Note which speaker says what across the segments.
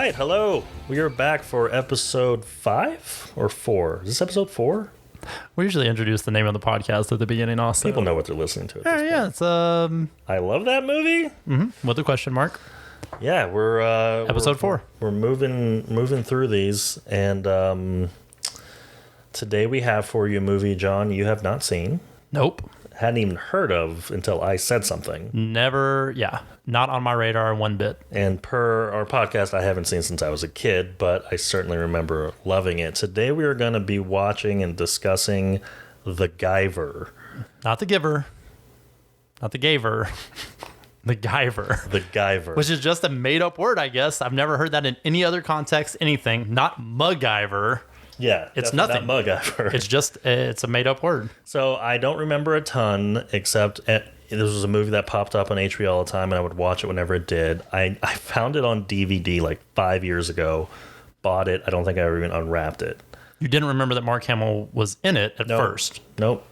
Speaker 1: right, hello. We are back for episode 5 or 4. Is this episode 4?
Speaker 2: We usually introduce the name of the podcast at the beginning also.
Speaker 1: People know what they're listening to at this
Speaker 2: Yeah,
Speaker 1: point.
Speaker 2: it's
Speaker 1: I love that movie.
Speaker 2: with a question mark.
Speaker 1: Yeah, we're
Speaker 2: Episode 4.
Speaker 1: We're moving through these, and today we have for you a movie, John, you have not seen.
Speaker 2: Nope.
Speaker 1: Hadn't even heard of until I said something.
Speaker 2: Never, not on my radar one bit.
Speaker 1: And per our podcast, I haven't seen since I was a kid, but I certainly remember loving it. Today we are going to be watching and discussing The Guyver.
Speaker 2: Not the giver. Not the Guyver. The Guyver.
Speaker 1: The Guyver.
Speaker 2: Which is just a made-up word, I guess. I've never heard that in any other context, anything. Not MacGyver.
Speaker 1: Yeah.
Speaker 2: It's nothing.
Speaker 1: Not MacGyver.
Speaker 2: It's a made-up word.
Speaker 1: So I don't remember a ton, except this was a movie that popped up on HBO all the time, and I would watch it whenever it did. I found it on DVD like 5 years ago, bought it. I don't think I ever even unwrapped it.
Speaker 2: You didn't remember that Mark Hamill was in it at first.
Speaker 1: Nope.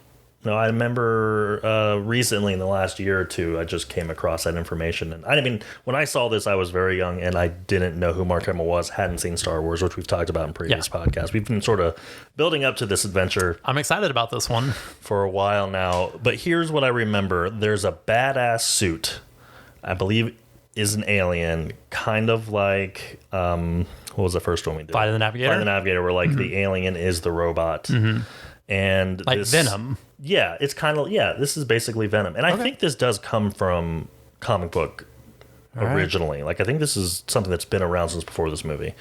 Speaker 1: No, I remember recently in the last year or two, I just came across that information. And I mean, when I saw this, I was very young and I didn't know who Mark Hamill was, hadn't seen Star Wars, which we've talked about in previous podcasts. We've been sort of building up to this adventure.
Speaker 2: I'm excited about this one.
Speaker 1: For a while now. But here's what I remember. There's a badass suit, I believe is an alien, kind of like, what was the first one we did?
Speaker 2: Flight of the Navigator?
Speaker 1: Flight of the Navigator, where like the alien is the robot. And
Speaker 2: Like Venom.
Speaker 1: Yeah, it's kind of, this is basically Venom. And I think this does come from comic book originally. Like, I think this is something that's been around since before this movie.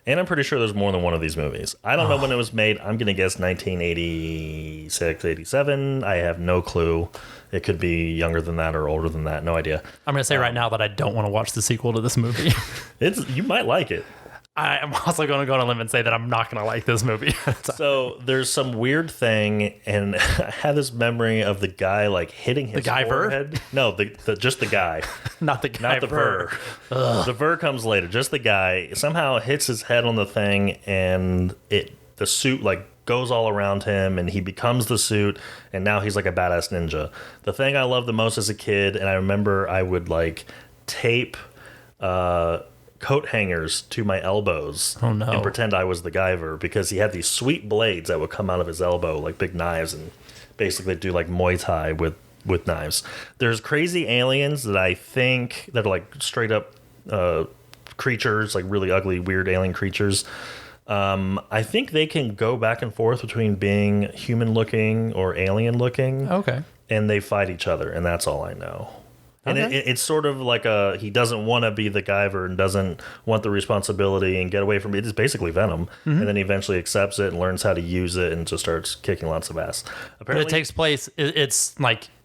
Speaker 1: And I'm pretty sure there's more than one of these movies. I don't know when it was made. I'm going to guess 1986, 87. I have no clue. It could be younger than that or older than that. No idea.
Speaker 2: I'm going to say right now that I don't want to watch the sequel to this movie.
Speaker 1: You might like it.
Speaker 2: I'm also going to go on a limb and say that I'm not going to like this movie.
Speaker 1: So there's some weird thing, and I had this memory of the guy like hitting his
Speaker 2: Guyver?
Speaker 1: forehead. No, just the guy.
Speaker 2: Not the guy.
Speaker 1: Not the ver. The ver comes later. Just the guy somehow hits his head on the thing, and the suit like goes all around him, and he becomes the suit, and now he's like a badass ninja. The thing I loved the most as a kid, and I remember I would like tape coat hangers to my elbows and pretend I was the Guyver, because he had these sweet blades that would come out of his elbow like big knives, and basically do like Muay Thai with knives. There's crazy aliens that I think that are like straight up creatures, like really ugly, weird alien creatures. I think they can go back and forth between being human looking or alien looking.
Speaker 2: Okay.
Speaker 1: And they fight each other, and that's all I know. And it's sort of like he doesn't want to be the Guyver and doesn't want the responsibility and get away from it. It's basically Venom. And then he eventually accepts it and learns how to use it and just starts kicking lots of ass.
Speaker 2: But it takes place,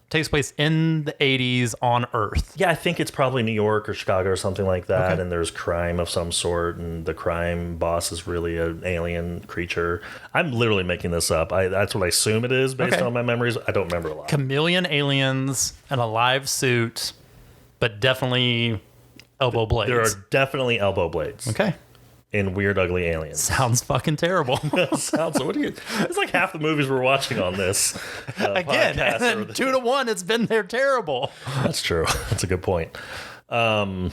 Speaker 2: takes place in the 80s on Earth.
Speaker 1: Yeah, I think it's probably New York or Chicago or something like that.
Speaker 2: Okay.
Speaker 1: And there's crime of some sort, and the crime boss is really an alien creature. I'm literally making this up. That's what I assume it is based on my memories. I don't remember a lot.
Speaker 2: Chameleon aliens and a live suit, but definitely elbow blades.
Speaker 1: There are definitely elbow blades.
Speaker 2: Okay.
Speaker 1: In weird, ugly aliens.
Speaker 2: Sounds fucking terrible.
Speaker 1: It's like half the movies we're watching on this.
Speaker 2: Again, and then 2-1, it's been there terrible.
Speaker 1: That's true. That's a good point. Yeah,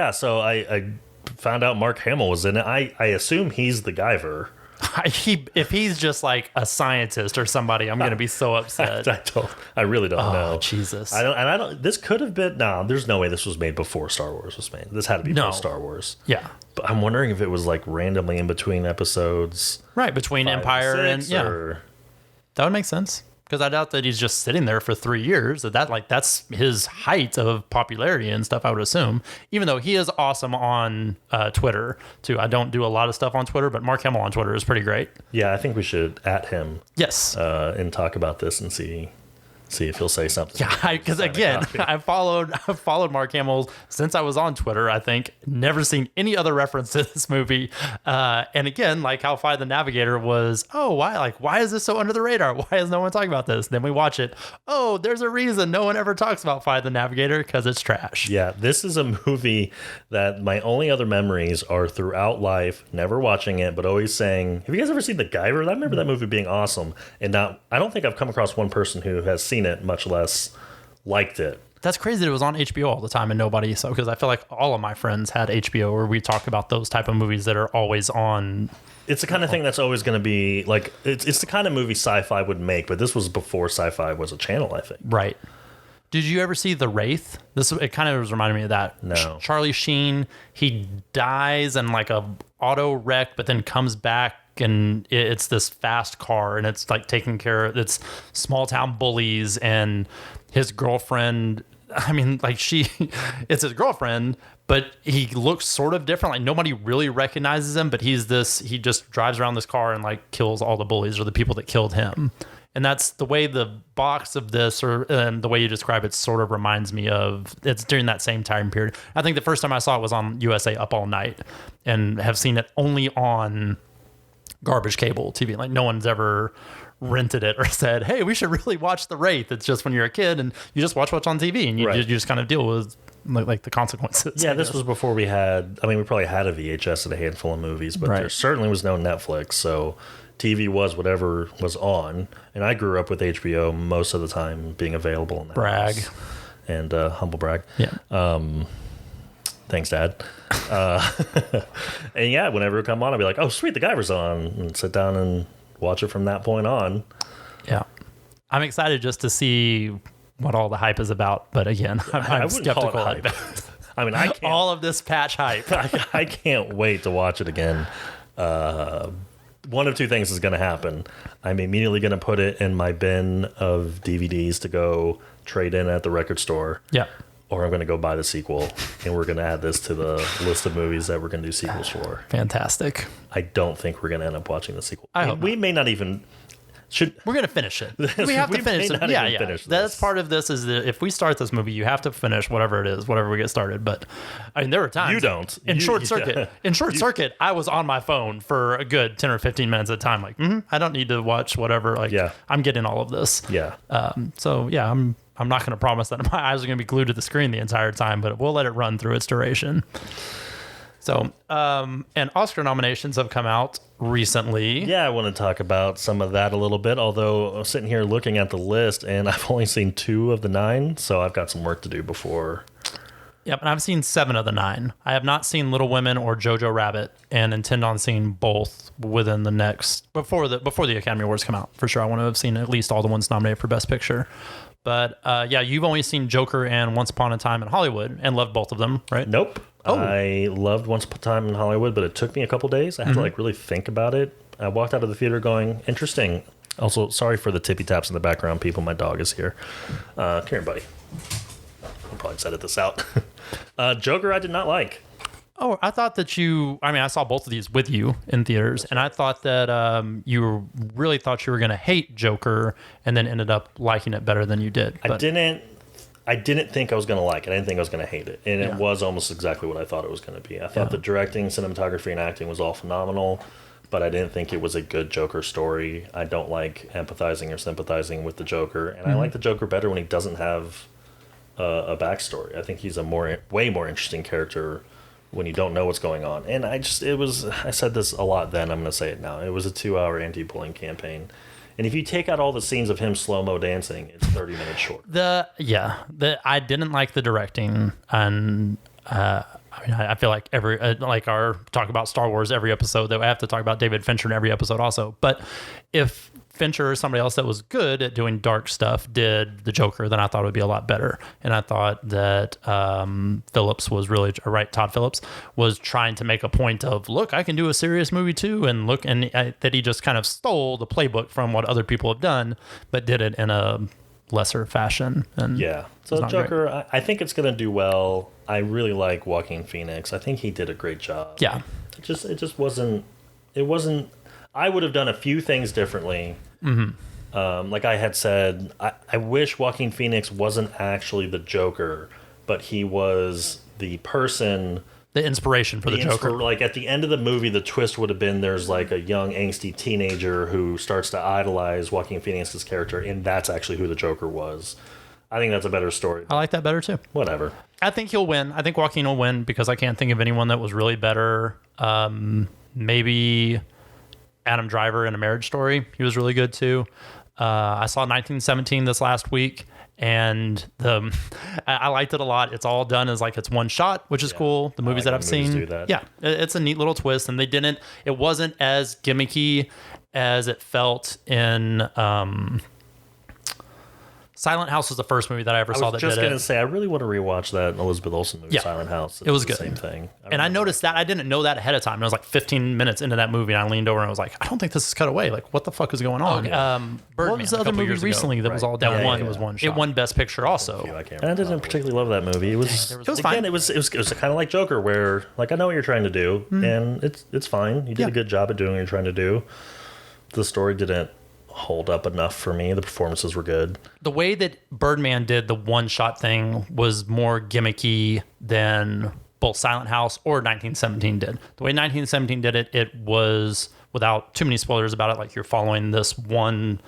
Speaker 1: so I found out Mark Hamill was in it. I assume he's the Guyver.
Speaker 2: If he's just like a scientist or somebody, I'm going to be so upset.
Speaker 1: I really don't know.
Speaker 2: Jesus.
Speaker 1: I don't. This could have been. No, there's no way this was made before Star Wars was made. This had to be post Star Wars.
Speaker 2: Yeah.
Speaker 1: But I'm wondering if it was like randomly in between episodes.
Speaker 2: Right, between Empire and that would make sense. Because I doubt that he's just sitting there for 3 years. That's his height of popularity and stuff, I would assume. Even though he is awesome on Twitter, too. I don't do a lot of stuff on Twitter, but Mark Hamill on Twitter is pretty great.
Speaker 1: Yeah, I think we should @ him.
Speaker 2: Yes.
Speaker 1: And talk about this and see if he'll say something.
Speaker 2: Yeah, because again, I've followed Mark Hamill since I was on Twitter, I think. Never seen any other reference to this movie. And again, like how Flight of the Navigator was, why is this so under the radar? Why is no one talking about this? Then we watch it. Oh, there's a reason no one ever talks about Flight of the Navigator, because it's trash.
Speaker 1: Yeah, this is a movie that my only other memories are throughout life, never watching it, but always saying, have you guys ever seen The Guyver? I remember that movie being awesome. And now I don't think I've come across one person who has seen it, much less liked it.
Speaker 2: That's crazy that it was on HBO all the time and nobody saw, because I feel like all of my friends had HBO where we talk about those type of movies that are always on.
Speaker 1: It's the kind of thing that's always going to be like, it's the kind of movie sci-fi would make, but this was before sci-fi was a channel, I think.
Speaker 2: Right. Did you ever see The Wraith? It kind of was reminding me of that.
Speaker 1: No.
Speaker 2: Charlie Sheen, he dies in like a auto wreck, but then comes back, and it's this fast car, and it's like taking care of it's small town bullies, and his girlfriend. I mean, like it's his girlfriend, but he looks sort of different. Like nobody really recognizes him, but he just drives around this car and like kills all the bullies or the people that killed him. And that's the way the box of this, or the way you describe it, sort of reminds me of. It's during that same time period. I think the first time I saw it was on USA Up All Night, and have seen it only on garbage cable TV. Like no one's ever rented it or said, "Hey, we should really watch The Wraith." It's just when you're a kid and you just watch what's on TV, and you just kind of deal with like the consequences.
Speaker 1: Yeah, this was before we had. I mean, we probably had a VHS and a handful of movies, but there certainly was no Netflix, so TV was whatever was on, and I grew up with HBO most of the time being available in the house. And humble brag.
Speaker 2: Yeah.
Speaker 1: Thanks, Dad. And yeah, whenever it would come on, I'd be like, "Oh, sweet, the Guyver's on," and sit down and watch it from that point on.
Speaker 2: Yeah, I'm excited just to see what all the hype is about. But again, I'm skeptical.
Speaker 1: Hype. I mean, I can't.
Speaker 2: All of this patch hype.
Speaker 1: I can't wait to watch it again. One of two things is going to happen. I'm immediately going to put it in my bin of DVDs to go trade in at the record store.
Speaker 2: Yeah.
Speaker 1: Or I'm going to go buy the sequel, and we're going to add this to the list of movies that we're going to do sequels for.
Speaker 2: Fantastic.
Speaker 1: I don't think we're going to end up watching the sequel.
Speaker 2: We
Speaker 1: may not even...
Speaker 2: We're going to finish it. We have to finish it. Yeah.
Speaker 1: Finish
Speaker 2: That's part of this, is that if we start this movie, you have to finish whatever it is, whatever we get started. But I mean, there were times...
Speaker 1: You don't.
Speaker 2: In Short Circuit, I was on my phone for a good 10 or 15 minutes at a time. Like, I don't need to watch whatever. Like, I'm getting all of this.
Speaker 1: Yeah.
Speaker 2: So, yeah, I'm not going to promise that my eyes are going to be glued to the screen the entire time, but we'll let it run through its duration. So, and Oscar nominations have come out recently.
Speaker 1: Yeah, I want to talk about some of that a little bit, although I'm sitting here looking at the list, and I've only seen 2 of the 9, so I've got some work to do before.
Speaker 2: Yep, and I've seen 7 of the 9. I have not seen Little Women or Jojo Rabbit, and intend on seeing both within the next... Before the Academy Awards come out. For sure, I want to have seen at least all the ones nominated for Best Picture. But, yeah, you've only seen Joker and Once Upon a Time in Hollywood, and loved both of them, right?
Speaker 1: Nope. Oh. I loved Once Upon a Time in Hollywood, but it took me a couple days. I had to really think about it. I walked out of the theater going, interesting. Also, sorry for the tippy taps in the background, people. My dog is here. Come here, buddy. I'll probably just edit this out. Joker, I did not like.
Speaker 2: Oh, I thought that I saw both of these with you in theaters, and I thought that you really thought you were going to hate Joker, and then ended up liking it better than you did. But
Speaker 1: I didn't think I was going to like it. I didn't think I was going to hate it. And it was almost exactly what I thought it was going to be. I thought the directing, cinematography, and acting was all phenomenal, but I didn't think it was a good Joker story. I don't like empathizing or sympathizing with the Joker, and I like the Joker better when he doesn't have a backstory. I think he's a way more interesting character when you don't know what's going on. And I said this a lot then, I'm going to say it now. It was a 2-hour anti-bullying campaign. And if you take out all the scenes of him slow-mo dancing, it's 30 minutes short.
Speaker 2: I didn't like the directing, and I feel like like our talk about Star Wars every episode, that we have to talk about David Fincher in every episode also. But if Fincher or somebody else that was good at doing dark stuff did the Joker, then I thought it would be a lot better. And I thought that Phillips was really right. Todd Phillips was trying to make a point of, look, I can do a serious movie too, and that he just kind of stole the playbook from what other people have done, but did it in a lesser fashion. And
Speaker 1: so Joker, I think it's going to do well. I really like Joaquin Phoenix. I think he did a great job.
Speaker 2: Yeah,
Speaker 1: it just wasn't. It wasn't. I would have done a few things differently. Like I had said, I wish Joaquin Phoenix wasn't actually the Joker, but he was the person,
Speaker 2: the inspiration for the Joker.
Speaker 1: Like at the end of the movie, the twist would have been there's like a young angsty teenager who starts to idolize Joaquin Phoenix's character, and that's actually who the Joker was. I think that's a better story.
Speaker 2: I like that better too.
Speaker 1: Whatever.
Speaker 2: I think he'll win. I think Joaquin will win because I can't think of anyone that was really better. Maybe Adam Driver in A Marriage Story. He was really good too. I saw 1917 this last week, and I liked it a lot. It's all done as like it's one shot, which is cool. The movies that I've seen, yeah, it's a neat little twist, and it wasn't as gimmicky as it felt in Silent House was the first movie that I ever saw that did it. I was just going
Speaker 1: to say, I really want to rewatch that Elizabeth Olsen movie, Silent House.
Speaker 2: It was good.
Speaker 1: Same thing.
Speaker 2: And I noticed that. I didn't know that ahead of time. I was like 15 minutes into that movie, and I leaned over and I was like, I don't think this is cut away. Like, what the fuck is going on?
Speaker 1: Birdman,
Speaker 2: what was the other movie recently that was all down one? It was one shot. It won Best Picture also.
Speaker 1: And I didn't particularly love that movie. It was fine. It was kind of like Joker, where like I know what you're trying to do, and it's fine. You did a good job at doing what you're trying to do. The story didn't hold up enough for me. The performances were good. The
Speaker 2: way that Birdman did the one shot thing was more gimmicky than both Silent House or 1917 did. The way 1917 did it, it was, without too many spoilers about it, like you're following this one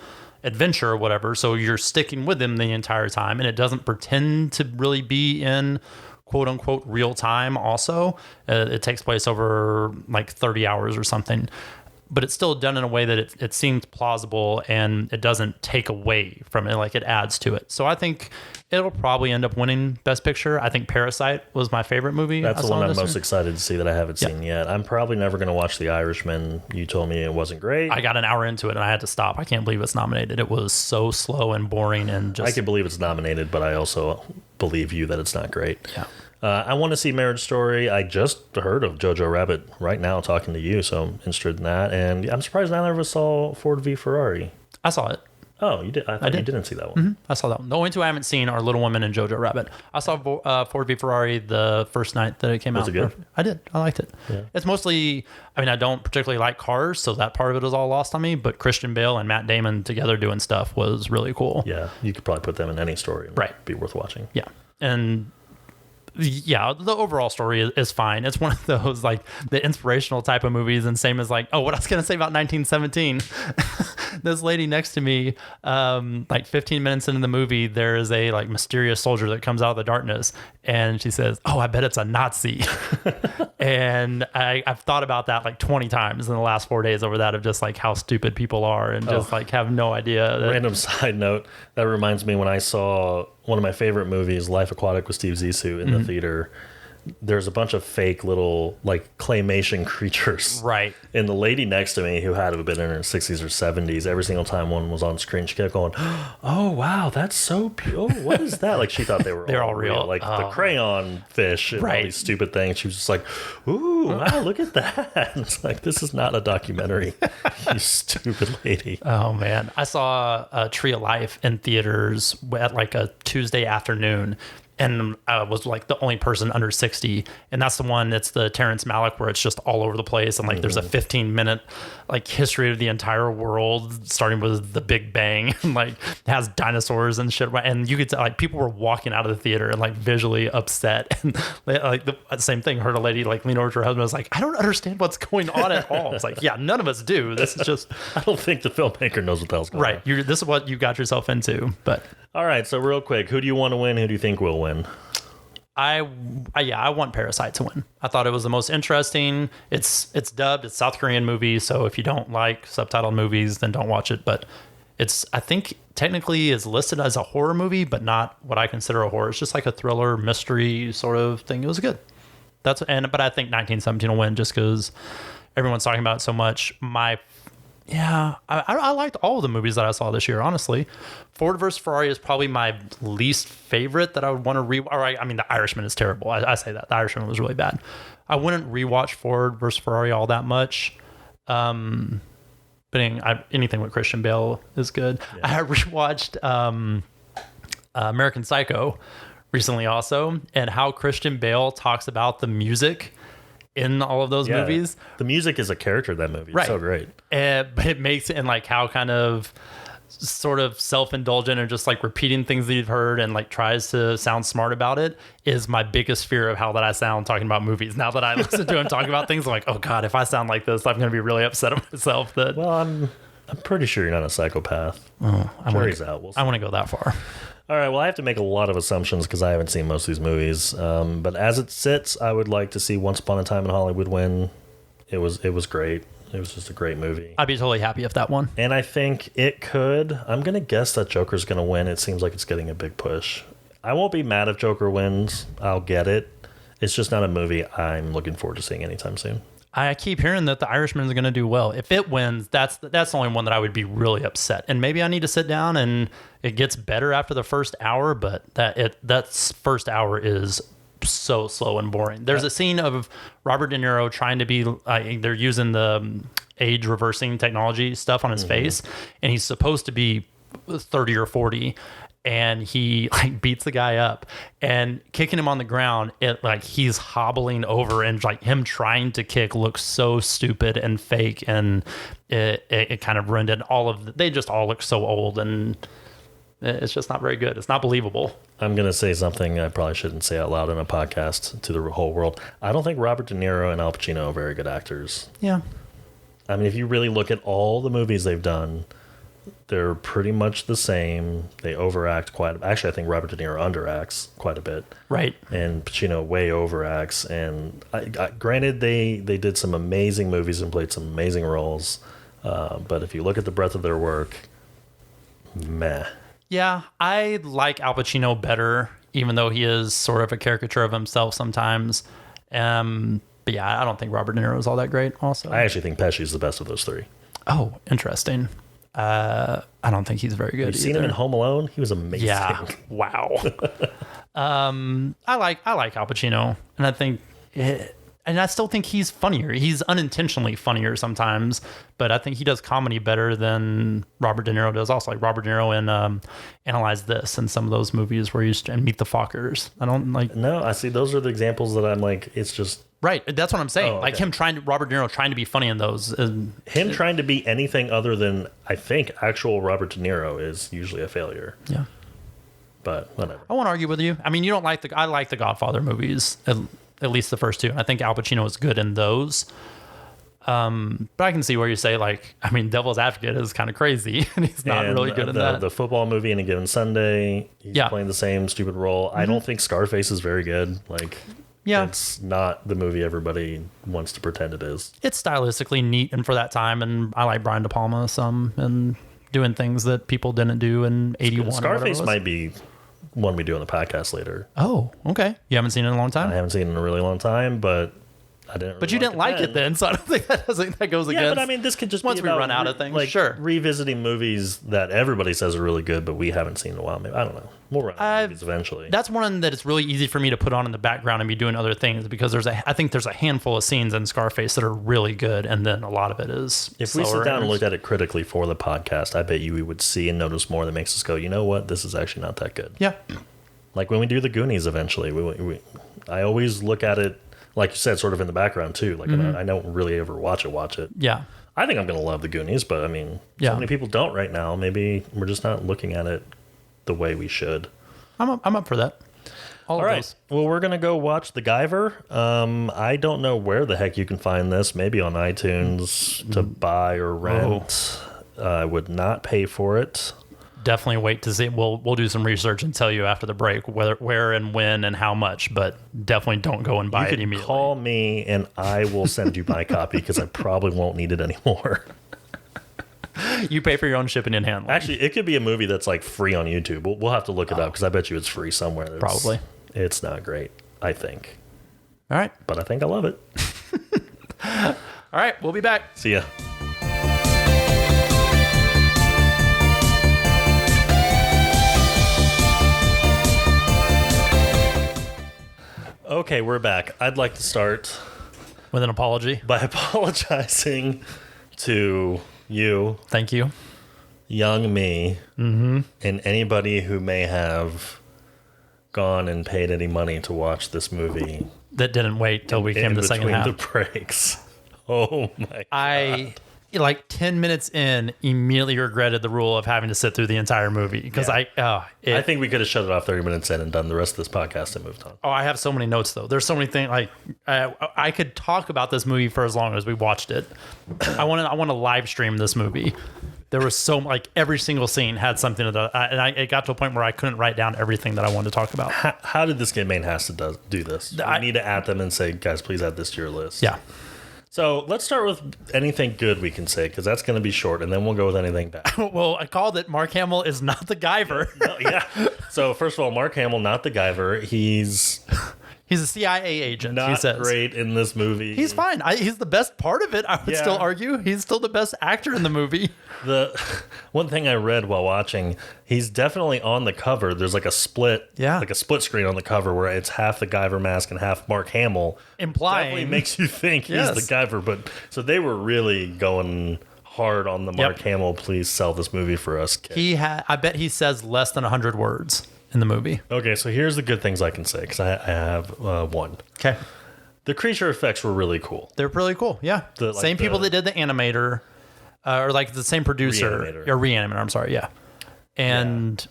Speaker 2: adventure or whatever, so you're sticking with him the entire time, and it doesn't pretend to really be in quote unquote real time also. It takes place over like 30 hours or something. But it's still done in a way that it seems plausible, and it doesn't take away from it, like it adds to it. So I think it'll probably end up winning Best Picture. I think Parasite was my favorite movie.
Speaker 1: That's the one I'm most excited to see that I haven't seen yet. I'm probably never going to watch The Irishman. You told me it wasn't great.
Speaker 2: I got an hour into it and I had to stop. I can't believe it's nominated. It was so slow and boring and just...
Speaker 1: I can believe it's nominated, but I also believe you that it's not great.
Speaker 2: Yeah.
Speaker 1: I want to see Marriage Story. I just heard of Jojo Rabbit right now talking to you, so I'm interested in that. And I'm surprised I never saw Ford v Ferrari.
Speaker 2: I saw it.
Speaker 1: Oh, you did? I thought you didn't see that one.
Speaker 2: Mm-hmm. I saw that one. The only two I haven't seen are Little Women and Jojo Rabbit. I saw Ford v Ferrari the first night that it came out.
Speaker 1: Was it good?
Speaker 2: I did. I liked it. Yeah. It's mostly, I mean, I don't particularly like cars, so that part of it is all lost on me, but Christian Bale and Matt Damon together doing stuff was really cool.
Speaker 1: Yeah, you could probably put them in any story. Right. Be worth watching.
Speaker 2: Yeah. And... yeah, the overall story is fine. It's one of those like the inspirational type of movies, and same as like, oh, what I was gonna say about 1917. This lady next to me, like 15 minutes into the movie, there is a like mysterious soldier that comes out of the darkness, and she says, "Oh, I bet it's a Nazi." And I've thought about that like 20 times in the last 4 days over that, of just like how stupid people are and just like have no idea.
Speaker 1: Random side note, that reminds me when I saw one of my favorite movies, Life Aquatic with Steve Zissou, in the theater. There's a bunch of fake little like claymation creatures.
Speaker 2: Right.
Speaker 1: And the lady next to me, who had to have been in her 60s or 70s, every single time one was on screen, she kept going, "Oh, wow, that's so pure. Oh, what is that?" Like she thought they were all real. Like the crayon fish and all these stupid things. She was just like, "Ooh, wow, look at that." It's like, this is not a documentary, you stupid lady.
Speaker 2: Oh, man. I saw Tree of Life in theaters at like a Tuesday afternoon. And I was like the only person under 60. And that's the one that's the Terrence Malick where it's just all over the place. And like there's a 15-minute like history of the entire world, starting with the Big Bang, and like has dinosaurs and shit. And you could tell like people were walking out of the theater and like visually upset. And like the same thing, heard a lady like lean over to her husband and was like, "I don't understand what's going on at all." It's like, yeah, none of us do. This is just...
Speaker 1: I don't think the filmmaker knows what the hell's going on.
Speaker 2: Right. This is what you got yourself into. But
Speaker 1: all right, so real quick, who do you want to win? Who do you think will win?
Speaker 2: I want Parasite to win. I thought it was the most interesting. It's dubbed. It's a South Korean movie, so if you don't like subtitled movies, then don't watch it. But I think technically is listed as a horror movie, but not what I consider a horror. It's just like a thriller mystery sort of thing. It was good. But I think 1917 will win just because everyone's talking about it so much. I liked all of the movies that I saw this year, honestly. Ford vs. Ferrari is probably my least favorite that I would want to rewatch. I mean, The Irishman is terrible. I say that. The Irishman was really bad. I wouldn't rewatch Ford vs. Ferrari all that much. But anything with Christian Bale is good. Yeah. I rewatched American Psycho recently also, and how Christian Bale talks about the music in all of those movies.
Speaker 1: The music is a character in that movie. It's
Speaker 2: right.
Speaker 1: So great.
Speaker 2: But it makes it, and like how kind of sort of self-indulgent and just like repeating things that you've heard and like tries to sound smart about it is my biggest fear of how that I sound talking about movies. Now that I listen to him talk about things, I'm like, oh God, if I sound like this, I'm going to be really upset at myself.
Speaker 1: Well, I'm pretty sure you're not a psychopath. I want
Speaker 2: to go that far.
Speaker 1: All right, well, I have to make a lot of assumptions because I haven't seen most of these movies. But as it sits, I would like to see Once Upon a Time in Hollywood win. It was great. It was just a great movie.
Speaker 2: I'd be totally happy if that won.
Speaker 1: And I think it could. I'm going to guess that Joker's going to win. It seems like it's getting a big push. I won't be mad if Joker wins. I'll get it. It's just not a movie I'm looking forward to seeing anytime soon.
Speaker 2: I keep hearing that The Irishman is going to do well. If it wins, that's the only one that I would be really upset. And maybe I need to sit down and it gets better after the first hour, but that first hour is so slow and boring. There's a scene of Robert De Niro trying to be, they're using the age reversing technology stuff on his face, and he's supposed to be 30 or 40. And he like beats the guy up and kicking him on the ground. It like he's hobbling over and like him trying to kick looks so stupid and fake. And it kind of ruined it. They just all look so old and it's just not very good. It's not believable.
Speaker 1: I'm going to say something I probably shouldn't say out loud in a podcast to the whole world. I don't think Robert De Niro and Al Pacino are very good actors.
Speaker 2: Yeah.
Speaker 1: I mean, if you really look at all the movies they've done, they're pretty much the same. They overact quite. Actually, I think Robert De Niro underacts quite a bit.
Speaker 2: Right.
Speaker 1: And Pacino way overacts. And granted, they did some amazing movies and played some amazing roles. But if you look at the breadth of their work, meh.
Speaker 2: Yeah, I like Al Pacino better, even though he is sort of a caricature of himself sometimes. But yeah, I don't think Robert De Niro is all that great also.
Speaker 1: I actually think Pesci's the best of those three.
Speaker 2: Oh, interesting. I don't think he's very good.
Speaker 1: Have you seen him in Home Alone? He was amazing.
Speaker 2: Yeah. Wow. I like Al Pacino, and I think, and I still think he's funnier. He's unintentionally funnier sometimes, but I think he does comedy better than Robert De Niro does. Also, like Robert De Niro in Analyze This and some of those movies where he's and Meet the Fockers. I don't like.
Speaker 1: No, I see. Those are the examples that I'm like. It's just.
Speaker 2: Right, that's what I'm saying.
Speaker 1: Oh, okay.
Speaker 2: Like Robert De Niro trying to be funny in those.
Speaker 1: Him trying to be anything other than, I think, actual Robert De Niro is usually a failure.
Speaker 2: Yeah.
Speaker 1: But whatever.
Speaker 2: I won't argue with you. I mean, you don't like I like the Godfather movies, at least the first two. I think Al Pacino is good in those. But I can see where you say, like, I mean, Devil's Advocate is kind of crazy, and he's not really good in that.
Speaker 1: The football movie, Any Given Sunday, he's playing the same stupid role. I don't think Scarface is very good. Like... Yeah. It's not the movie everybody wants to pretend it is.
Speaker 2: It's stylistically neat and for that time, and I like Brian De Palma some and doing things that people didn't do in 81.
Speaker 1: Scarface might be one we do on the podcast later.
Speaker 2: Oh, okay. You haven't seen it in a long time?
Speaker 1: I haven't seen it in a really long time, but I didn't really
Speaker 2: But you didn't like it then, so I don't think that goes against.
Speaker 1: Yeah, but I mean, this could just
Speaker 2: once
Speaker 1: be
Speaker 2: we run out of things.
Speaker 1: Like,
Speaker 2: sure.
Speaker 1: Revisiting movies that everybody says are really good, but we haven't seen in a while. Maybe I don't know. We'll run out of movies eventually.
Speaker 2: That's one that it's really easy for me to put on in the background and be doing other things because I think there's a handful of scenes in Scarface that are really good, and then a lot of it is.
Speaker 1: If we sit down and looked at it critically for the podcast, I bet you we would see and notice more that makes us go, you know what, this is actually not that good.
Speaker 2: Yeah.
Speaker 1: Like when we do the Goonies eventually, I always look at it. Like you said, sort of in the background too. Like I don't really ever watch it.
Speaker 2: Yeah.
Speaker 1: I think I'm gonna love the Goonies, but I mean, so many people don't right now. Maybe we're just not looking at it the way we should.
Speaker 2: I'm up for that.
Speaker 1: All right. Those. Well, we're gonna go watch the Guyver. I don't know where the heck you can find this. Maybe on iTunes to buy or rent. I would not pay for it.
Speaker 2: Definitely wait to see. We'll do some research and tell you after the break where and when and how much. But definitely don't go and buy it immediately.
Speaker 1: Call me and I will send you my copy because I probably won't need it anymore.
Speaker 2: You pay for your own shipping and handling.
Speaker 1: Actually, it could be a movie that's like free on YouTube. We'll have to look it up because I bet you it's free somewhere.
Speaker 2: Probably.
Speaker 1: It's not great, I think.
Speaker 2: All right.
Speaker 1: But I think I love it.
Speaker 2: All right. We'll be back.
Speaker 1: See ya. Okay, we're back. I'd like to start
Speaker 2: with an apology
Speaker 1: by apologizing to you.
Speaker 2: Thank you.
Speaker 1: Young me, and anybody who may have gone and paid any money to watch this movie.
Speaker 2: That didn't wait till we came to the second half.
Speaker 1: In between the breaks. Oh my God.
Speaker 2: Like 10 minutes in, immediately regretted the rule of having to sit through the entire movie because I
Speaker 1: think we could have shut it off 30 minutes in and done the rest of this podcast and moved on.
Speaker 2: Oh, I have so many notes though. There's so many things like I could talk about this movie for as long as we watched it. I want to live stream this movie. There was every single scene had something it got to a point where I couldn't write down everything that I wanted to talk about.
Speaker 1: How did this get Maine has to do this? I need to add them and say, guys, please add this to your list.
Speaker 2: Yeah.
Speaker 1: So let's start with anything good we can say, because that's going to be short, and then we'll go with anything bad.
Speaker 2: Well, I called it. Mark Hamill is not the Guyver.
Speaker 1: Yeah. So first of all, Mark Hamill, not the Guyver. He's
Speaker 2: a CIA agent.
Speaker 1: not
Speaker 2: he says.
Speaker 1: great in this movie.
Speaker 2: He's fine. He's the best part of it. I would still argue he's still the best actor in the movie.
Speaker 1: The one thing I read while watching, he's definitely on the cover. There's like a split screen on the cover where it's half the Guyver mask and half Mark Hamill.
Speaker 2: Implying.
Speaker 1: Definitely makes you think he's the Guyver. But so they were really going hard on the Mark Hamill, please sell this movie for us kick.
Speaker 2: I bet he says less than 100 words in the movie.
Speaker 1: Okay, so here's the good things I can say, because I have one.
Speaker 2: Okay.
Speaker 1: The creature effects were really cool.
Speaker 2: They're really cool, yeah. Same people that did the animator, or like the same producer. Reanimator, I'm sorry, yeah. And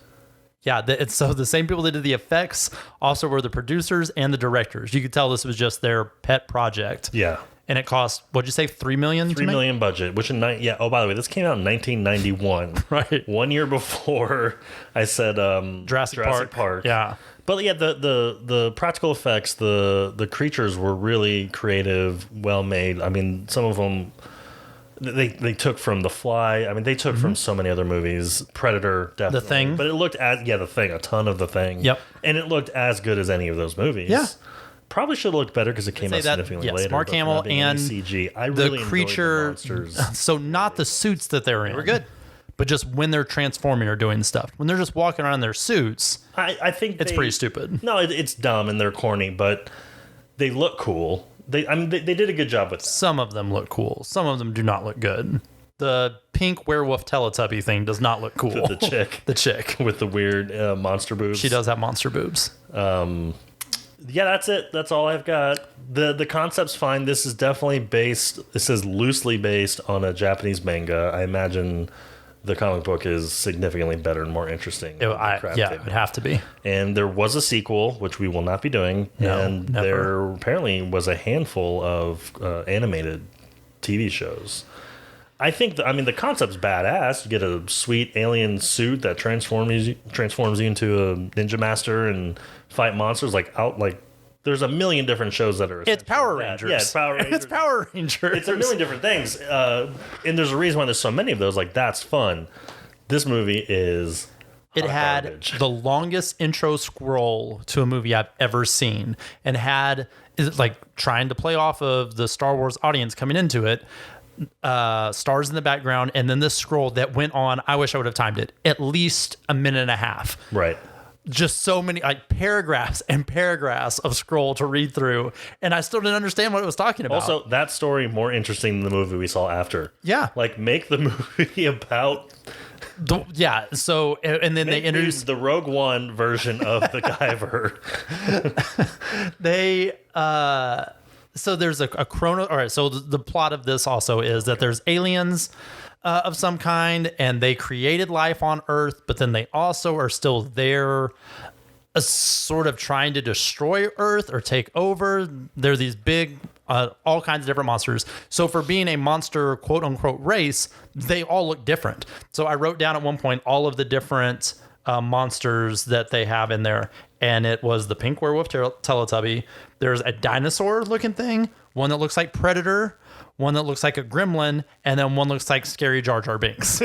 Speaker 2: so the same people that did the effects also were the producers and the directors. You could tell this was just their pet project.
Speaker 1: Yeah.
Speaker 2: And it cost, what'd you say, $3 million?
Speaker 1: $3 million budget, which oh, by the way, this came out in 1991.
Speaker 2: Right.
Speaker 1: 1 year before I said Jurassic Park.
Speaker 2: Yeah.
Speaker 1: But yeah, the practical effects, the creatures were really creative, well made. I mean, some of them they took from The Fly. I mean, they took from so many other movies. Predator, definitely.
Speaker 2: The Thing.
Speaker 1: But it looked The Thing, a ton of The Thing.
Speaker 2: Yep.
Speaker 1: And it looked as good as any of those movies.
Speaker 2: Yeah.
Speaker 1: Probably should have looked better because it came out significantly later.
Speaker 2: Mark Hamill and
Speaker 1: CG. I really
Speaker 2: the creature.
Speaker 1: enjoyed the monsters.
Speaker 2: So not the suits that they're in. They were good. But just when they're transforming or doing stuff. When they're just walking around in their suits,
Speaker 1: I think
Speaker 2: it's pretty stupid.
Speaker 1: No, it's dumb and they're corny, but they look cool. They did a good job with that.
Speaker 2: Some of them look cool. Some of them do not look good. The pink werewolf Teletubby thing does not look cool.
Speaker 1: The chick.
Speaker 2: The chick.
Speaker 1: With the weird monster boobs.
Speaker 2: She does have monster boobs.
Speaker 1: Yeah, that's it. That's all I've got. The concept's fine. This is loosely based on a Japanese manga. I imagine the comic book is significantly better and more interesting.
Speaker 2: It would have to be.
Speaker 1: And there was a sequel, which we will not be doing.
Speaker 2: No,
Speaker 1: and
Speaker 2: never.
Speaker 1: There apparently was a handful of animated TV shows. I think, the concept's badass. You get a sweet alien suit that transforms you into a ninja master and fight monsters. There's a million different shows that are.
Speaker 2: It's Power Rangers.
Speaker 1: Yeah, it's Power Rangers.
Speaker 2: It's Power Rangers.
Speaker 1: It's a million different things. And there's a reason why there's so many of those. That's fun. This movie is.
Speaker 2: It had
Speaker 1: garbage.
Speaker 2: The longest intro scroll to a movie I've ever seen, and trying to play off of the Star Wars audience coming into it. Stars in the background, and then this scroll that went on. I wish I would have timed it. At least a minute and a half.
Speaker 1: Right.
Speaker 2: Just so many paragraphs and paragraphs of scroll to read through, and I still didn't understand what it was talking about.
Speaker 1: Also, that story more interesting than the movie we saw after.
Speaker 2: Yeah.
Speaker 1: Make the movie about.
Speaker 2: So and then they introduced
Speaker 1: the Rogue One version of the Guyver.
Speaker 2: So there's a chrono. All right. So the plot of this also is that there's aliens of some kind, and they created life on Earth, but then they also are still there, sort of trying to destroy Earth or take over. They're these big, all kinds of different monsters. So for being a monster, quote unquote, race, they all look different. So I wrote down at one point all of the different monsters that they have in there. And it was the pink werewolf Teletubby. There's a dinosaur looking thing, one that looks like Predator, one that looks like a gremlin, and then one looks like scary Jar Jar Binks.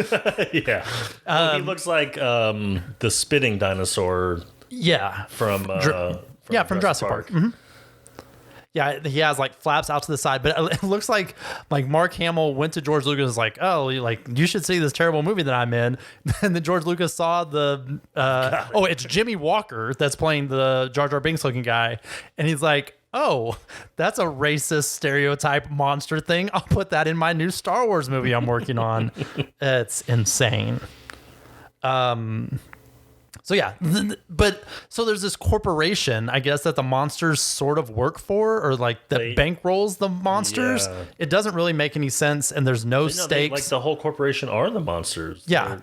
Speaker 1: Yeah. He looks like the spitting dinosaur.
Speaker 2: Yeah.
Speaker 1: From
Speaker 2: Jurassic Park. Mm-hmm. Yeah, he has flaps out to the side, but it looks like Mark Hamill went to George Lucas and was like, oh, you should see this terrible movie that I'm in. And then George Lucas saw it's Jimmy Walker that's playing the Jar Jar Binks looking guy. And he's like, oh, that's a racist stereotype monster thing. I'll put that in my new Star Wars movie I'm working on. It's insane. So yeah, so there's this corporation, I guess, that the monsters sort of work for, or that bankrolls the monsters. Yeah. It doesn't really make any sense, and there's no stakes.
Speaker 1: The whole corporation are the monsters.
Speaker 2: Yeah.